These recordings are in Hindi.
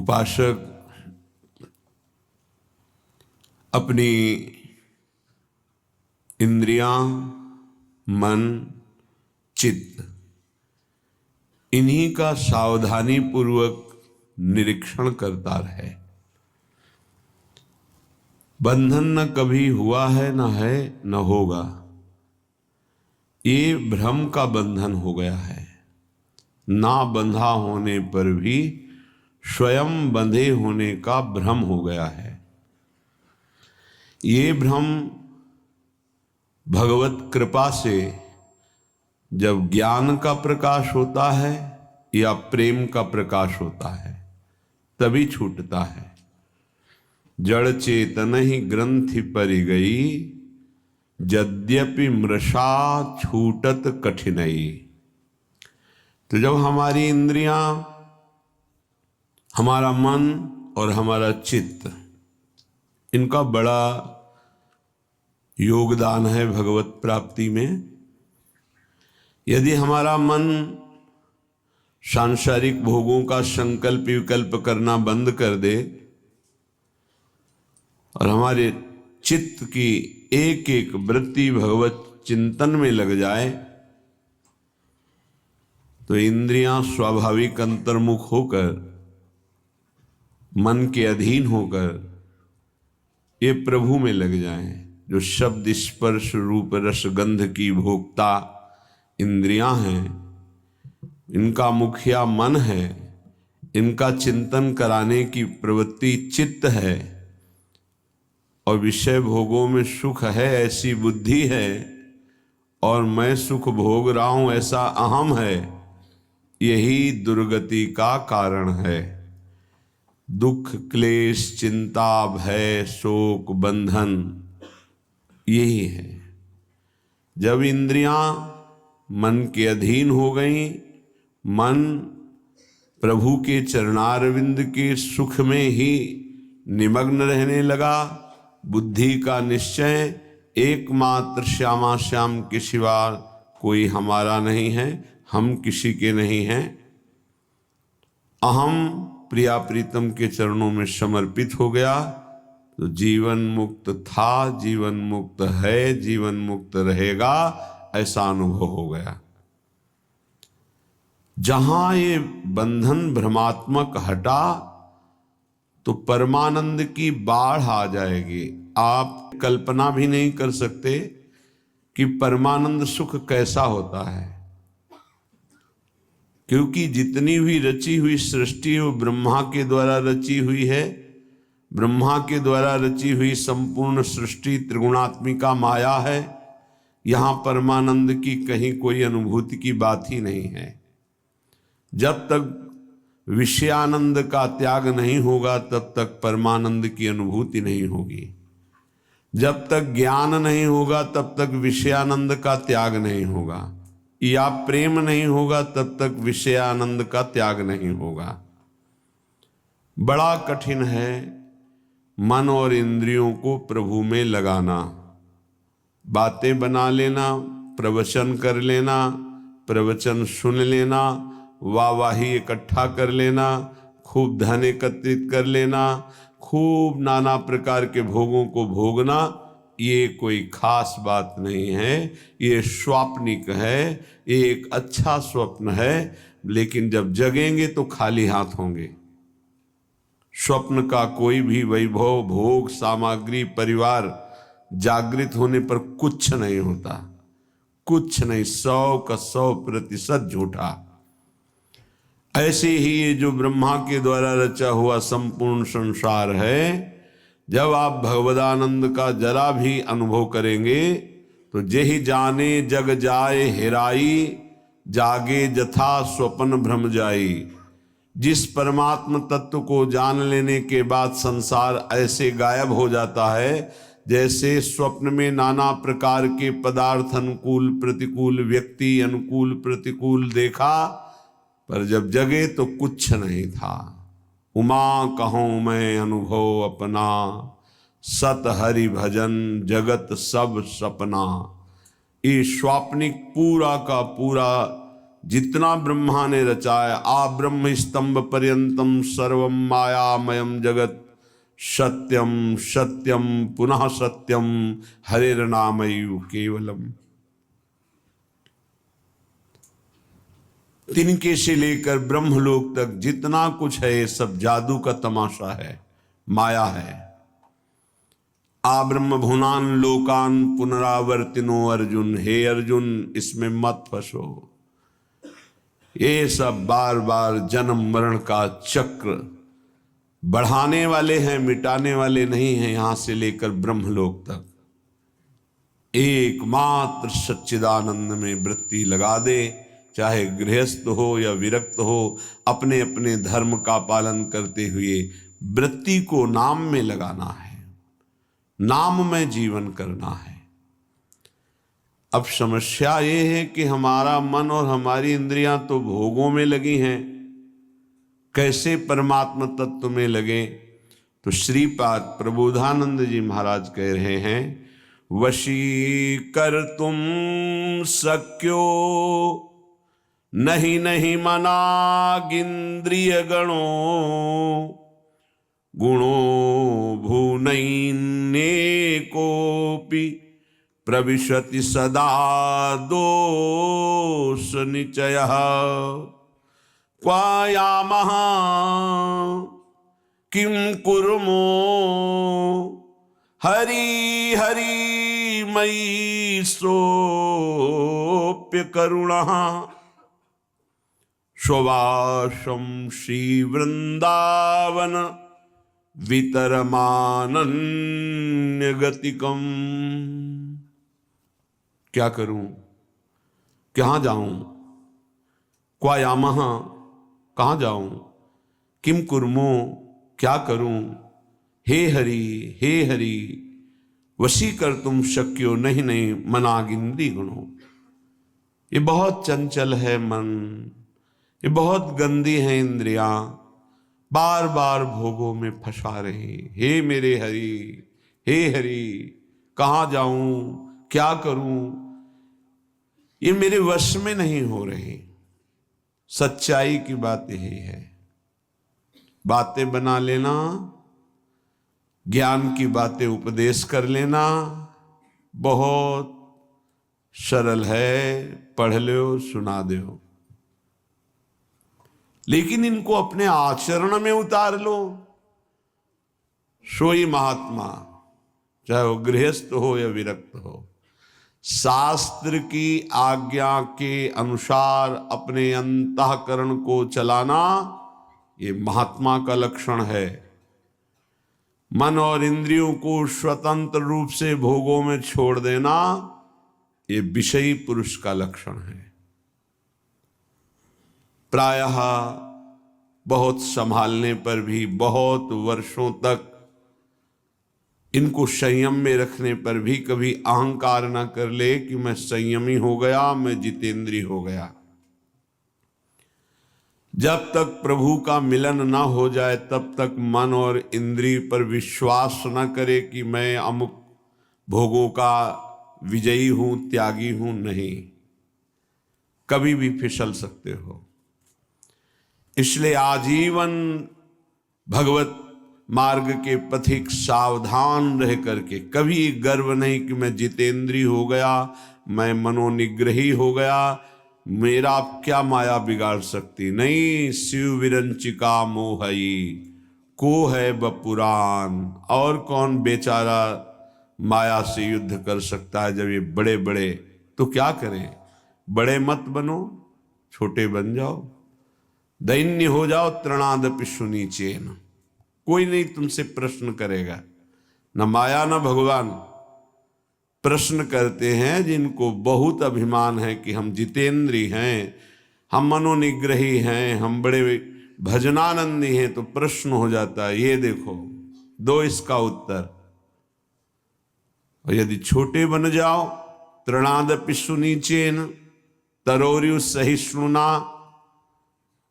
उपासक अपनी इंद्रियां, मन, चित्त, इन्हीं का सावधानी पूर्वक निरीक्षण करता रहे। बंधन न कभी हुआ है, न है, न होगा। ये भ्रम का बंधन हो गया है। ना बंधा होने पर भी स्वयं बंधे होने का भ्रम हो गया है। ये भ्रम भगवत कृपा से जब ज्ञान का प्रकाश होता है या प्रेम का प्रकाश होता है तभी छूटता है। जड़ चेतन ही ग्रंथि परि गई, यद्यपि मृषा छूटत कठिनई। तो जब हमारी इंद्रियां, हमारा मन और हमारा चित्त, इनका बड़ा योगदान है भगवत प्राप्ति में। यदि हमारा मन सांसारिक भोगों का संकल्प विकल्प करना बंद कर दे और हमारे चित्त की एक एक वृत्ति भगवत चिंतन में लग जाए तो इंद्रियां स्वाभाविक अंतर्मुख होकर, मन के अधीन होकर ये प्रभु में लग जाएं। जो शब्द स्पर्श रूप रस गंध की भोक्ता इंद्रियां हैं, इनका मुखिया मन है, इनका चिंतन कराने की प्रवृत्ति चित्त है और विषय भोगों में सुख है ऐसी बुद्धि है और मैं सुख भोग रहा हूं ऐसा अहम है। यही दुर्गति का कारण है। दुख, क्लेश, चिंता, भय, शोक, बंधन यही है। जब इंद्रियां मन के अधीन हो गई, मन प्रभु के चरणारविंद के सुख में ही निमग्न रहने लगा, बुद्धि का निश्चय एकमात्र श्यामा श्याम के सिवा कोई हमारा नहीं है, हम किसी के नहीं हैं, अहम प्रिया प्रीतम के चरणों में समर्पित हो गया, तो जीवन मुक्त था, जीवन मुक्त है, जीवन मुक्त रहेगा, ऐसा अनुभव हो गया। जहां ये बंधन भ्रमात्मक हटा तो परमानंद की बाढ़ आ जाएगी। आप कल्पना भी नहीं कर सकते कि परमानंद सुख कैसा होता है, क्योंकि जितनी भी रची हुई सृष्टि वो ब्रह्मा के द्वारा रची हुई है। ब्रह्मा के द्वारा रची हुई संपूर्ण सृष्टि त्रिगुणात्मिका माया है। यहां परमानंद की कहीं कोई अनुभूति की बात ही नहीं है। जब तक विषयानंद का त्याग नहीं होगा तब तक परमानंद की अनुभूति नहीं होगी। जब तक ज्ञान नहीं होगा तब तक विषयानंद का त्याग नहीं होगा, या प्रेम नहीं होगा तब तक विषयानंद का त्याग नहीं होगा। बड़ा कठिन है मन और इंद्रियों को प्रभु में लगाना। बातें बना लेना, प्रवचन कर लेना, प्रवचन सुन लेना, वाहवाही इकट्ठा कर लेना, खूब धन एकत्रित कर लेना, खूब नाना प्रकार के भोगों को भोगना, ये कोई खास बात नहीं है। ये स्वाप्निक है, ये एक अच्छा स्वप्न है, लेकिन जब जगेंगे तो खाली हाथ होंगे। स्वप्न का कोई भी वैभव, भोग, सामग्री, परिवार जागृत होने पर कुछ नहीं होता, कुछ नहीं, 100% झूठा। ऐसे ही ये जो ब्रह्मा के द्वारा रचा हुआ संपूर्ण संसार है, जब आप भगवदानंद का जरा भी अनुभव करेंगे तो जेहि जाने जग जाए हेराई, जागे जथा स्वप्न भ्रम जाई। जिस परमात्म तत्व को जान लेने के बाद संसार ऐसे गायब हो जाता है जैसे स्वप्न में नाना प्रकार के पदार्थ, अनुकूल प्रतिकूल, व्यक्ति अनुकूल प्रतिकूल देखा, पर जब जगे तो कुछ नहीं था। उमा कहूँ मैं अनुभव अपना, सत हरि भजन जगत सब सपना। ये स्वाप्निक पूरा का पूरा जितना ब्रह्मा ने रचाया, आ ब्रह्म स्तंभ पर्यंतम सर्वम मायामयम जगत सत्यम सत्यम पुनः सत्यम हरेर्नामयु केवलम। तिनके से लेकर ब्रह्मलोक तक जितना कुछ है ये सब जादू का तमाशा है, माया है। आ ब्रह्म भुवनान लोकान पुनरावर्तिनो अर्जुन, हे अर्जुन इसमें मत फंसो। ये सब बार बार जन्म मरण का चक्र बढ़ाने वाले हैं, मिटाने वाले नहीं हैं। यहां से लेकर ब्रह्मलोक तक एकमात्र सच्चिदानंद में वृत्ति लगा दे, चाहे गृहस्थ हो या विरक्त हो, अपने अपने धर्म का पालन करते हुए वृत्ति को नाम में लगाना है, नाम में जीवन करना है। अब समस्या ये है कि हमारा मन और हमारी इंद्रियां तो भोगों में लगी हैं, कैसे परमात्मा तत्व में लगे। तो श्रीपाद प्रबोधानंद जी महाराज कह रहे हैं, वशीकर तुम सक्यो नहीं नहीं मनागिंद्रिय गणो, गुणो भुनैन्येकोऽपि प्रविशति सदा दोष निचयः। क्वायामः किं कुर्मो हरि हरि मयि सोऽप्य करुणः। स्ववासं श्रीवृन्दावन वितरमानन्यगतिकम्। क्या करूं, कहाँ जाऊं, क्वायामः कहाँ जाऊं, किम कुर्मो क्या करूं, हे हरि वशी कर तुम शक्यो नहीं नहीं मनागिंदी गुणों। ये बहुत चंचल है मन, ये बहुत गंदी है इंद्रियां, बार बार भोगों में फंसा रही। हे मेरे हरि कहाँ जाऊं, क्या करूं, ये मेरे वश में नहीं हो रही। सच्चाई की बात यही है। बातें बना लेना, ज्ञान की बातें उपदेश कर लेना बहुत सरल है, पढ़ लो सुना दो, लेकिन इनको अपने आचरण में उतार लो। सोई महात्मा, चाहे वो गृहस्थ हो या विरक्त हो, शास्त्र की आज्ञा के अनुसार अपने अंतःकरण को चलाना ये महात्मा का लक्षण है। मन और इंद्रियों को स्वतंत्र रूप से भोगों में छोड़ देना ये विषयी पुरुष का लक्षण है। प्रायः बहुत संभालने पर भी, बहुत वर्षों तक इनको संयम में रखने पर भी कभी अहंकार न कर ले कि मैं संयमी हो गया, मैं जितेंद्रिय हो गया। जब तक प्रभु का मिलन न हो जाए तब तक मन और इंद्रिय पर विश्वास न करे कि मैं अमुक भोगों का विजयी हूं, त्यागी हूं। नहीं, कभी भी फिसल सकते हो। इसलिए आजीवन भगवत मार्ग के पथिक सावधान रह करके कभी गर्व नहीं कि मैं जितेंद्रिय हो गया, मैं मनोनिग्रही हो गया, मेरा क्या माया बिगाड़ सकती। नहीं, शिव विरंचिका मोहई को है बपुरान। और कौन बेचारा माया से युद्ध कर सकता है जब ये बड़े बड़े। तो क्या करें, बड़े मत बनो, छोटे बन जाओ, दैन्य हो जाओ, तृणादपि सुनीचेन। कोई नहीं तुमसे प्रश्न करेगा, न माया न भगवान। प्रश्न करते हैं जिनको बहुत अभिमान है कि हम जितेंद्री हैं, हम मनोनिग्रही हैं, हम बड़े भजनानंदी हैं, तो प्रश्न हो जाता है, ये देखो दो इसका उत्तर। और यदि छोटे बन जाओ, तृणादपि सुनीचेन तरोर्यु सहिष्णुना,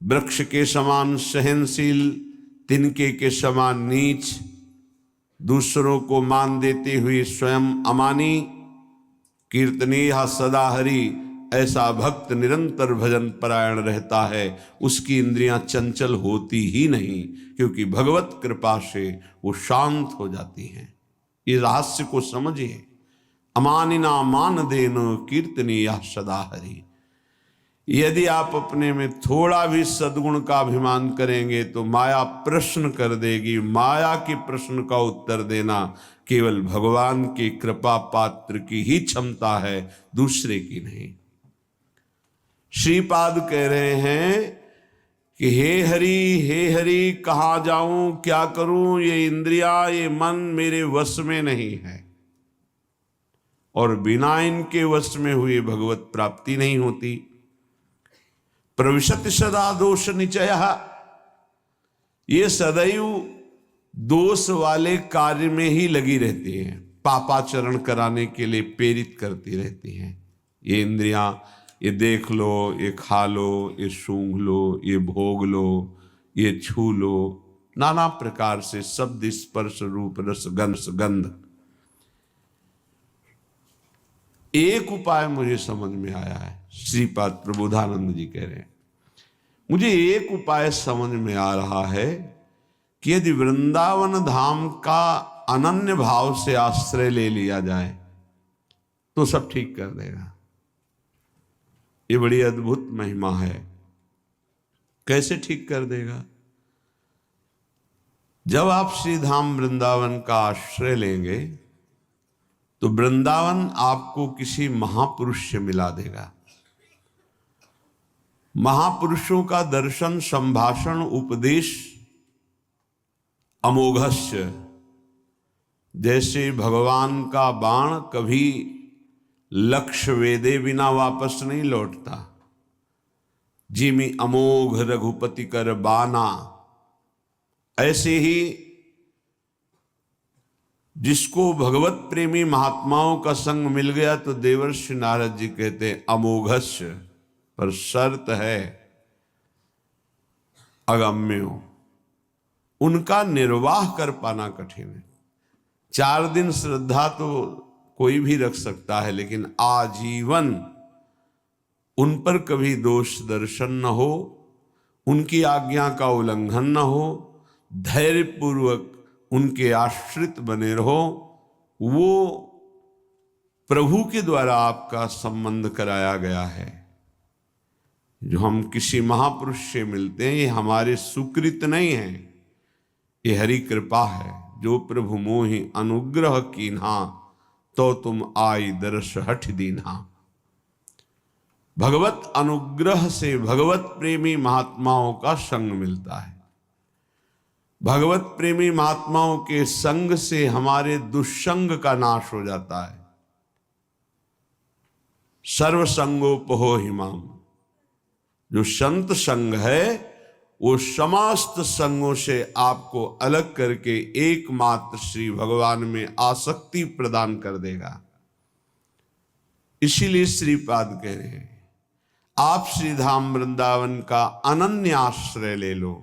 वृक्ष के समान सहनशील, तिनके के समान नीच, दूसरों को मान देते हुए स्वयं अमानी, कीर्तनीय सदा हरि ऐसा भक्त निरंतर भजन परायण रहता है, उसकी इंद्रियां चंचल होती ही नहीं, क्योंकि भगवत कृपा से वो शांत हो जाती हैं। इस रहस्य को समझिए। अमानिना मान देन कीर्तनीय सदा हरि। यदि आप अपने में थोड़ा भी सद्गुण का अभिमान करेंगे तो माया प्रश्न कर देगी। माया के प्रश्न का उत्तर देना केवल भगवान की कृपा पात्र की ही क्षमता है, दूसरे की नहीं। श्रीपाद कह रहे हैं कि हे हरि कहाँ जाऊं, क्या करूं, ये इंद्रिया ये मन मेरे वश में नहीं है, और बिना इनके वश में हुए भगवत प्राप्ति नहीं होती। प्रविशति सदा दोष निचयः, ये सदैव दोष वाले कार्य में ही लगी रहती हैं, पापाचरण कराने के लिए प्रेरित करती रहती हैं। ये इंद्रियां, ये देख लो, ये खा लो, ये सूंघ लो, ये भोग लो, ये छू लो, नाना प्रकार से शब्द स्पर्श रूप रस गंध। एक उपाय मुझे समझ में आया है, श्रीपाद प्रबोधानंद जी कह रहे हैं, मुझे एक उपाय समझ में आ रहा है कि यदि वृंदावन धाम का अनन्य भाव से आश्रय ले लिया जाए तो सब ठीक कर देगा। ये बड़ी अद्भुत महिमा है। कैसे ठीक कर देगा? जब आप श्री धाम वृंदावन का आश्रय लेंगे तो वृंदावन आपको किसी महापुरुष से मिला देगा। महापुरुषों का दर्शन, संभाषण, उपदेश अमोघस्य। जैसे भगवान का बाण कभी लक्ष्य वेदे बिना वापस नहीं लौटता, जिमि अमोघ रघुपति कर बाना, ऐसे ही जिसको भगवत प्रेमी महात्माओं का संग मिल गया तो देवर्षि नारद जी कहते हैं अमोघस्य, पर शर्त है अगम्यो, उनका निर्वाह कर पाना कठिन है। 4 दिन श्रद्धा तो कोई भी रख सकता है, लेकिन आजीवन उन पर कभी दोष दर्शन न हो, उनकी आज्ञा का उल्लंघन न हो, धैर्य पूर्वक उनके आश्रित बने रहो, वो प्रभु के द्वारा आपका संबंध कराया गया है। जो हम किसी महापुरुष से मिलते हैं ये हमारे सुकृत नहीं है, ये हरि कृपा है। जो प्रभु मोहि अनुग्रह कीन्हा, तो तुम आई दर्श हठ दीन्हा। भगवत अनुग्रह से भगवत प्रेमी महात्माओं का संग मिलता है। भगवत प्रेमी महात्माओं के संग से हमारे दुष्संग का नाश हो जाता है। सर्वसंगोपहो हिमाम, जो संत संग है वो समस्त संगों से आपको अलग करके एकमात्र श्री भगवान में आसक्ति प्रदान कर देगा। इसीलिए श्रीपाद कह रहे हैं आप श्री धाम वृंदावन का अनन्य आश्रय ले लो।